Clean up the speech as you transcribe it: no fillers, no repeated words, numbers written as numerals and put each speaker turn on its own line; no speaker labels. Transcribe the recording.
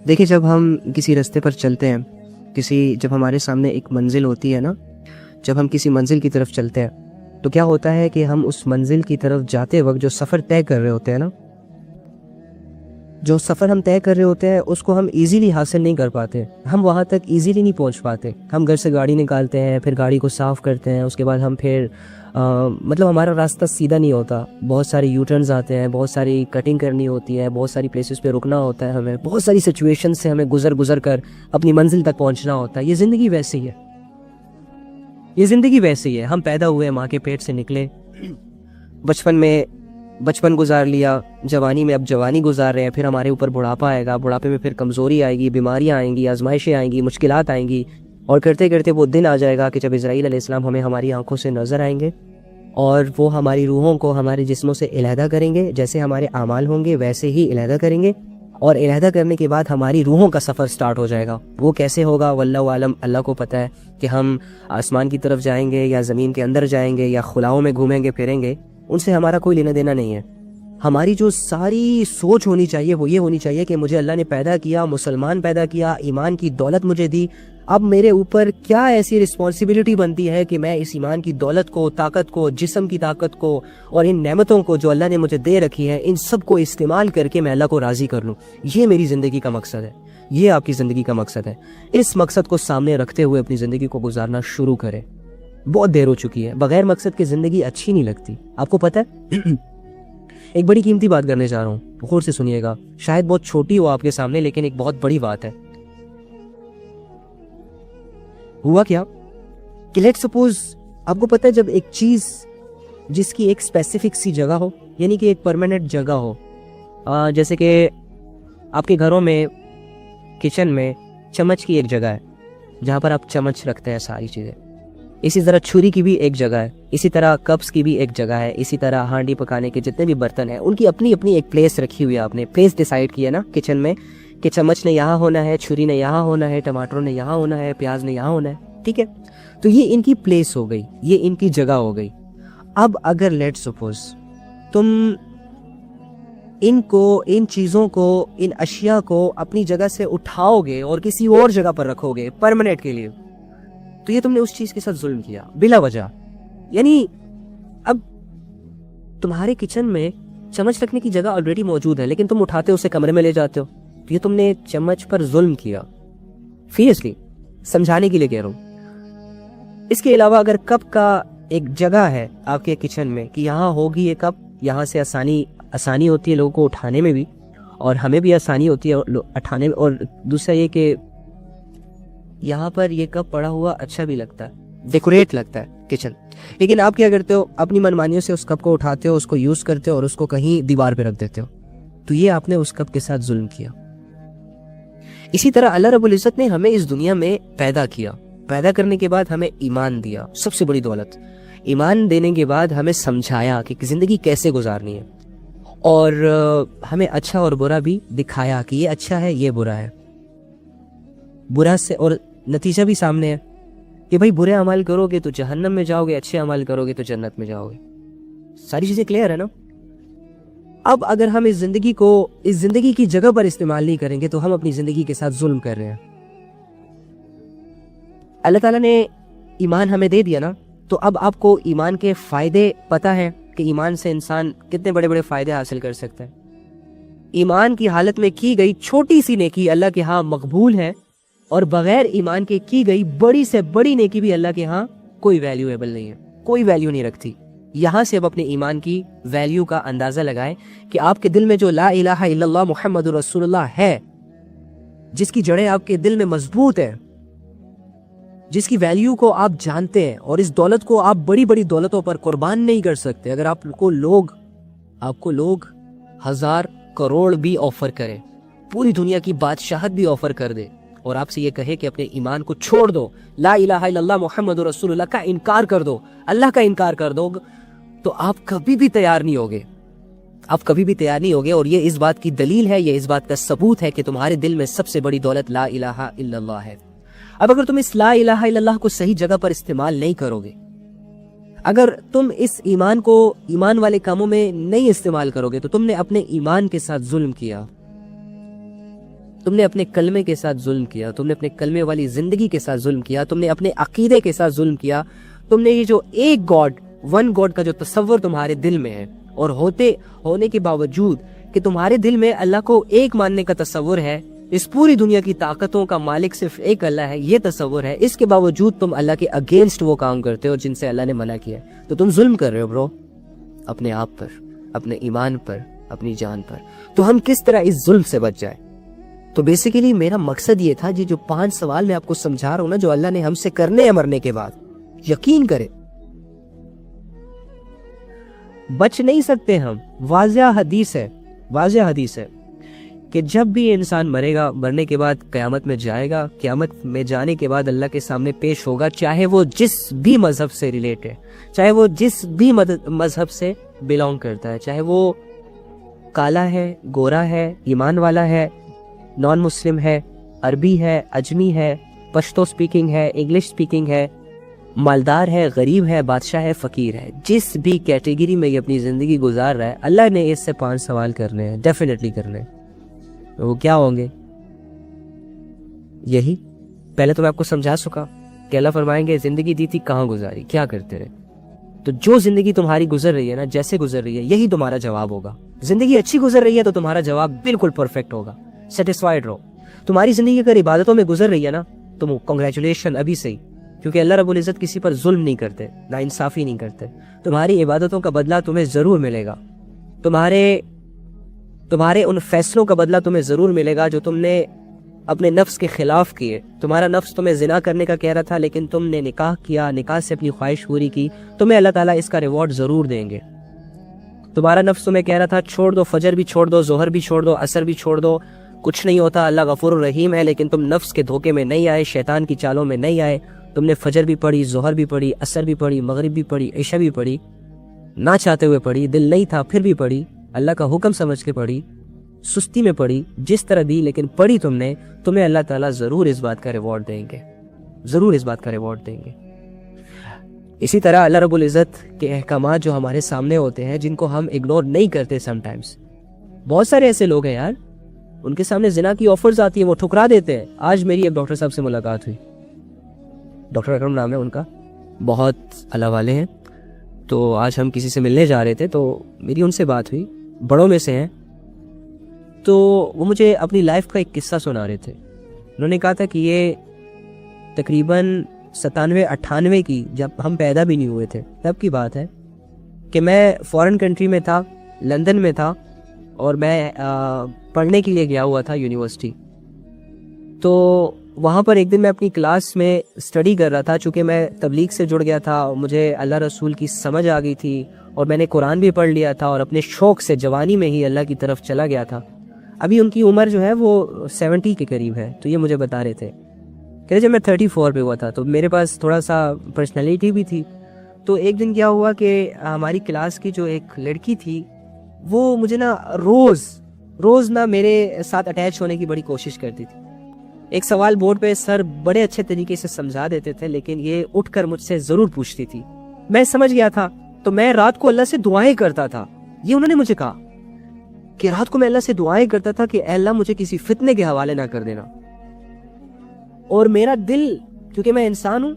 دیکھیں جب ہم کسی راستے پر چلتے ہیں، جب ہمارے سامنے ایک منزل ہوتی ہے نا، جب ہم کسی منزل کی طرف چلتے ہیں تو کیا ہوتا ہے کہ ہم اس منزل کی طرف جاتے وقت جو سفر طے کر رہے ہوتے ہیں نا، جو سفر ہم طے کر رہے ہوتے ہیں اس کو ہم ایزیلی حاصل نہیں کر پاتے، ہم وہاں تک ایزیلی نہیں پہنچ پاتے۔ ہم گھر سے گاڑی نکالتے ہیں، پھر گاڑی کو صاف کرتے ہیں، اس کے بعد ہم پھر مطلب ہمارا راستہ سیدھا نہیں ہوتا، بہت ساری یو ٹرنز آتے ہیں، بہت ساری کٹنگ کرنی ہوتی ہے، بہت ساری پلیسز پہ رکنا ہوتا ہے، ہمیں بہت ساری سچویشن سے ہمیں گزر کر اپنی منزل تک پہنچنا ہوتا ہے۔ یہ زندگی ویسی ہے، یہ زندگی ویسی ہے۔ ہم پیدا ہوئے، ماں کے پیٹ سے نکلے، بچپن میں بچپن گزار لیا، جوانی میں اب جوانی گزار رہے ہیں، پھر ہمارے اوپر بڑھاپا آئے گا، بڑھاپے میں پھر کمزوری آئے گی، بیماریاں آئیں گی، آزمائشیں آئیں گی، مشکلات آئیں گی، اور کرتے کرتے وہ دن آ جائے گا کہ جب اسرائیل علیہ السلام ہمیں ہماری آنکھوں سے نظر آئیں گے اور وہ ہماری روحوں کو ہمارے جسموں سے علیحدہ کریں گے، جیسے ہمارے اعمال ہوں گے ویسے ہی علیحدہ کریں گے، اور علیحدہ کرنے کے بعد ہماری روحوں کا سفر سٹارٹ ہو جائے گا۔ وہ کیسے ہوگا واللہ عالم، اللہ کو پتہ ہے کہ ہم آسمان کی طرف جائیں گے یا زمین کے اندر جائیں گے یا خلاؤں میں گھومیں گے پھریں گے، ان سے ہمارا کوئی لینا دینا نہیں ہے۔ ہماری جو ساری سوچ ہونی چاہیے وہ یہ ہونی چاہیے کہ مجھے اللہ نے پیدا کیا، مسلمان پیدا کیا، ایمان کی دولت مجھے دی، اب میرے اوپر کیا ایسی رسپانسبلٹی بنتی ہے کہ میں اس ایمان کی دولت کو، طاقت کو، جسم کی طاقت کو اور ان نعمتوں کو جو اللہ نے مجھے دے رکھی ہے، ان سب کو استعمال کر کے میں اللہ کو راضی کر لوں۔ یہ میری زندگی کا مقصد ہے، یہ آپ کی زندگی کا مقصد ہے۔ اس مقصد کو سامنے رکھتے ہوئے اپنی زندگی کو گزارنا شروع کریں۔ بہت دیر ہو چکی ہے، بغیر مقصد کی زندگی اچھی نہیں لگتی، آپ کو پتہ ہے۔ ایک بڑی قیمتی بات کرنے جا رہا ہوں، غور سے سنیے گا، شاید بہت چھوٹی ہو آپ کے سامنے لیکن ایک بہت بڑی بات ہے۔ ہوا کیا کہ لیٹ سپوز آپ کو پتہ ہے جب ایک چیز جس کی ایک اسپیسیفک سی جگہ ہو، یعنی کہ ایک پرماننٹ جگہ ہو، جیسے کہ آپ کے گھروں میں کچن میں چمچ کی ایک جگہ ہے جہاں پر آپ چمچ رکھتے ہیں ساری چیزیں، اسی طرح چھری کی بھی ایک جگہ ہے، اسی طرح کپس کی بھی ایک جگہ ہے، اسی طرح ہانڈی پکانے کے جتنے بھی برتن ہیں ان کی اپنی اپنی ایک پلیس رکھی ہوئی ہے۔ آپ نے پلیس ڈیسائیڈ کی ہے نا کچن میں کہ چمچ نے یہاں ہونا ہے، چھری نے یہاں ہونا ہے، ٹماٹر نے یہاں ہونا ہے، پیاز نے یہاں ہونا ہے، ٹھیک ہے؟ تو یہ ان کی پلیس ہو گئی، یہ ان کی جگہ ہو گئی۔ اب اگر لیٹ سپوز تم ان چیزوں کو، ان اشیاء کو اپنی جگہ سے اٹھاؤ گے اور کسی اور جگہ پر رکھو گے پرماننٹ کے لیے، تو یہ تم نے اس چیز کے ساتھ ظلم کیا بلا وجہ۔ یعنی اب تمہارے کچن میں چمچ رکھنے کی جگہ آلریڈی موجود ہے لیکن تم اٹھاتے ہو اسے کمرے میں لے جاتے ہو، تو یہ تم نے چمچ پر ظلم کیا۔ سیریسلی سمجھانے کے لیے کہہ رہا ہوں۔ اس کے علاوہ اگر کپ کا ایک جگہ ہے آپ کے کچن میں کہ یہاں ہوگی یہ کپ، یہاں سے آسانی ہوتی ہے لوگوں کو اٹھانے میں بھی اور ہمیں بھی آسانی ہوتی ہے اٹھانے میں، اور دوسرا یہ کہ یہاں پر یہ کپ پڑا ہوا اچھا بھی لگتا ہے، ڈیکوریٹ لگتا ہے کچن، لیکن آپ کیا کرتے ہو اپنی منمانیوں سے اس کپ کو اٹھاتے ہو، اس کو یوز کرتے ہو اور اس کو کہیں دیوار پہ رکھ دیتے ہو، تو یہ آپ نے اس کپ کے ساتھ ظلم کیا۔ اسی طرح اللہ رب العزت نے ہمیں اس دنیا میں پیدا کیا، پیدا کرنے کے بعد ہمیں ایمان دیا، سب سے بڑی دولت۔ ایمان دینے کے بعد ہمیں سمجھایا کہ زندگی کیسے گزارنی ہے، اور ہمیں اچھا اور برا بھی دکھایا کہ یہ اچھا ہے یہ برا ہے، برا سے، اور نتیجہ بھی سامنے ہے کہ بھائی برے عمل کرو گے تو جہنم میں جاؤ گے، اچھے عمل کرو گے تو جنت میں جاؤ گے۔ ساری چیزیں کلیئر ہے نا؟ اب اگر ہم اس زندگی کو اس زندگی کی جگہ پر استعمال نہیں کریں گے تو ہم اپنی زندگی کے ساتھ ظلم کر رہے ہیں۔ اللہ تعالیٰ نے ایمان ہمیں دے دیا نا، تو اب آپ کو ایمان کے فائدے پتہ ہیں کہ ایمان سے انسان کتنے بڑے بڑے فائدے حاصل کر سکتا ہے۔ ایمان کی حالت میں کی گئی چھوٹی سی نیکی اللہ کے ہاں مقبول ہے، اور بغیر ایمان کے کی گئی بڑی سے بڑی نیکی بھی اللہ کے ہاں کوئی ویلیویبل نہیں ہے، کوئی ویلیو نہیں رکھتی۔ یہاں سے اب اپنے ایمان کی ویلیو کا اندازہ لگائیں کہ آپ کے دل میں جو لا الہ الا اللہ محمد رسول اللہ ہے، جس کی جڑیں آپ کے دل میں مضبوط ہیں، جس کی ویلیو کو آپ جانتے ہیں، اور اس دولت کو آپ بڑی بڑی دولتوں پر قربان نہیں کر سکتے۔ اگر آپ کو لوگ 1000 کروڑ بھی آفر کریں، پوری دنیا کی بادشاہت بھی آفر کر دے، اور آپ سے یہ کہے کہ اپنے ایمان کو چھوڑ دو، لا الہ الا اللہ محمد رسول اللہ کا انکار کر دو، اللہ کا انکار کر دو، تو آپ کبھی بھی تیار نہیں ہوگے، آپ کبھی بھی تیار نہیں ہوگے۔ اور یہ اس بات کی دلیل ہے، یہ اس بات کا ثبوت ہے کہ تمہارے دل میں سب سے بڑی دولت لا الہ الا اللہ ہے۔ اب اگر تم اس لا الہ الا اللہ کو صحیح جگہ پر استعمال نہیں کرو گے، اگر تم اس ایمان کو ایمان والے کاموں میں نہیں استعمال کرو گے، تو تم نے اپنے ایمان کے ساتھ ظلم کیا۔ تم نے اپنے کلمے کے ساتھ ظلم کیا، تم نے اپنے کلمے والی زندگی کے ساتھ ظلم کیا، تم نے اپنے عقیدے کے ساتھ ظلم کیا، تم نے یہ جو ایک گاڈ، ون گاڈ کا جو تصور تمہارے دل میں ہے، اور ہونے کے باوجود کہ تمہارے دل میں اللہ کو ایک ماننے کا تصور ہے، اس پوری دنیا کی طاقتوں کا مالک صرف ایک اللہ ہے، یہ تصور ہے، اس کے باوجود تم اللہ کے اگینسٹ وہ کام کرتے ہو جن سے اللہ نے منع کیا ہے، تو تم ظلم کر رہے ہو برو، اپنے آپ پر، اپنے ایمان پر، اپنی جان پر۔ تو ہم کس طرح اس ظلم سے بچ جائیں؟ تو بیسیکلی میرا مقصد یہ تھا، جو 5 سوال میں آپ کو سمجھا رہا ہوں نا، جو اللہ نے ہم سے کرنے ہیں مرنے کے بعد، یقین کرے بچ نہیں سکتے ہم۔ واضح حدیث ہے کہ جب بھی انسان مرے گا، مرنے کے بعد قیامت میں جائے گا، قیامت میں جانے کے بعد اللہ کے سامنے پیش ہوگا، چاہے وہ جس بھی مذہب سے ریلیٹ ہے، چاہے وہ جس بھی مذہب سے بیلونگ کرتا ہے، چاہے وہ کالا ہے، گورا ہے، ایمان والا ہے، نان مسلم ہے، عربی ہے، اجمی ہے، پشتو سپیکنگ ہے، انگلش سپیکنگ ہے، مالدار ہے، غریب ہے، بادشاہ ہے، فقیر ہے، جس بھی کیٹیگری میں یہ اپنی زندگی گزار رہا ہے، اللہ نے اس سے 5 سوال کرنے ہیں، ڈیفینیٹلی کرنے ہیں۔ وہ کیا ہوں گے؟ یہی پہلے تو میں آپ کو سمجھا چکا کہ اللہ فرمائیں گے زندگی دی تھی کہاں گزاری، کیا کرتے رہے۔ تو جو زندگی تمہاری گزر رہی ہے نا، جیسے گزر رہی ہے، یہی تمہارا جواب ہوگا۔ زندگی اچھی گزر رہی ہے تو تمہارا جواب بالکل پرفیکٹ ہوگا، سیٹسفائیڈ رہو۔ تمہاری زندگی اگر عبادتوں میں گزر رہی ہے نا، تو کنگریچولیشن ابھی سے ہی، کیونکہ اللہ رب العزت کسی پر ظلم نہیں کرتے، نا انصافی نہیں کرتے۔ تمہاری عبادتوں کا بدلہ تمہیں ضرور ملے گا، تمہارے ان فیصلوں کا بدلہ تمہیں ضرور ملے گا جو تم نے اپنے نفس کے خلاف کیے۔ تمہارا نفس تمہیں زنا کرنے کا کہہ رہا تھا، لیکن تم نے نکاح کیا، نکاح سے اپنی خواہش پوری کی، تمہیں اللہ تعالیٰ اس کا ریوارڈ ضرور دیں گے۔ تمہارا نفس تمہیں کہہ رہا تھا چھوڑ دو، فجر بھی چھوڑ دو، ظہر بھی چھوڑ دو، عصر بھی چھوڑ دو، کچھ نہیں ہوتا، اللہ غفور الرحیم ہے، لیکن تم نفس کے دھوکے میں نہیں آئے، شیطان کی چالوں میں نہیں آئے، تم نے فجر بھی پڑھی، ظہر بھی پڑھی، عصر بھی پڑھی، مغرب بھی پڑھی، عشاء بھی پڑھی، نہ چاہتے ہوئے پڑھی، دل نہیں تھا پھر بھی پڑھی، اللہ کا حکم سمجھ کے پڑھی، سستی میں پڑھی، جس طرح دی لیکن پڑھی تم نے، تمہیں اللہ تعالیٰ ضرور اس بات کا ریوارڈ دیں گے، ضرور اس بات کا ریوارڈ دیں گے۔ اسی طرح اللہ رب العزت کے احکامات جو ہمارے سامنے ہوتے ہیں، جن کو ہم اگنور نہیں کرتے سم ٹائمز، بہت سارے ایسے لوگ ہیں یار، ان کے سامنے زنا کی آفرز آتی ہیں، وہ ٹھکرا دیتے ہیں۔ آج میری ایک ڈاکٹر صاحب سے ملاقات ہوئی، ڈاکٹر اکرم نام ہے ان کا، بہت اللہ والے ہیں۔ تو آج ہم کسی سے ملنے جا رہے تھے، تو میری ان سے بات ہوئی، بڑوں میں سے ہیں، تو وہ مجھے اپنی لائف کا ایک قصہ سنا رہے تھے۔ انہوں نے کہا تھا کہ یہ تقریباً 97-98 کی، جب ہم پیدا بھی نہیں ہوئے تھے تب کی بات ہے، کہ میں فورن کنٹری میں تھا، لندن میں تھا، اور میں پڑھنے کے لیے گیا ہوا تھا یونیورسٹی۔ تو وہاں پر ایک دن میں اپنی کلاس میں اسٹڈی کر رہا تھا، چونکہ میں تبلیغ سے جڑ گیا تھا، مجھے اللہ رسول کی سمجھ آ گئی تھی، اور میں نے قرآن بھی پڑھ لیا تھا، اور اپنے شوق سے جوانی میں ہی اللہ کی طرف چلا گیا تھا۔ ابھی ان کی عمر جو ہے وہ 70 کے قریب ہے، تو یہ مجھے بتا رہے تھے کہ جب میں 34 پہ ہوا تھا تو میرے پاس تھوڑا سا پرسنالٹی بھی تھی۔ تو ایک دن کیا ہوا کہ ہماری کلاس کی جو ایک لڑکی تھی، وہ مجھے نا روز نا میرے ساتھ اٹیچ ہونے کی بڑی کوشش کرتی تھی۔ ایک سوال بورڈ پہ سر بڑے اچھے طریقے سے سمجھا دیتے تھے، لیکن یہ اٹھ کر مجھ سے ضرور پوچھتی تھی۔ میں سمجھ گیا تھا، تو میں رات کو اللہ سے دعائیں کرتا تھا۔ یہ انہوں نے مجھے کہا کہ رات کو میں اللہ سے دعائیں کرتا تھا کہ اے اللہ مجھے کسی فتنے کے حوالے نہ کر دینا۔ اور میرا دل، کیونکہ میں انسان ہوں،